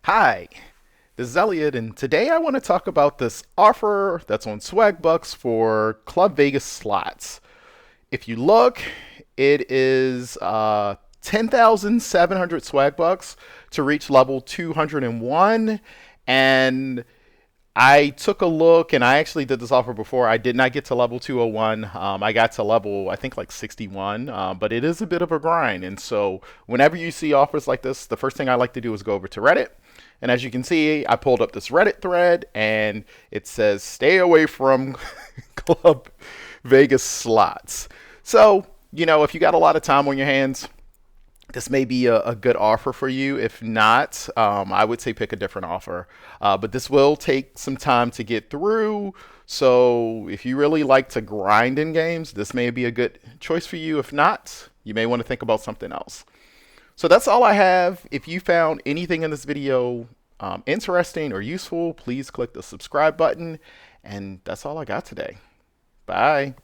Hi, this is Elliot, and today I want to talk about this offer that's on Swagbucks for Club Vegas slots. If you look, it is 10,700 Swagbucks to reach level 201, and I took a look, and I actually did this offer before. I did not get to level 201. I got to level, I think, like 61, but it is a bit of a grind. And so, whenever you see offers like this, the first thing I like to do is go over to Reddit. And as you can see, I pulled up this Reddit thread, and it says, "Stay away from Club Vegas slots." So, if you got a lot of time on your hands, this may be a good offer for you. If not, I would say pick a different offer. But this will take some time to get through. So if you really like to grind in games, this may be a good choice for you. If not, you may want to think about something else. So that's all I have. If you found anything in this video interesting or useful, please click the subscribe button. And that's all I got today. Bye.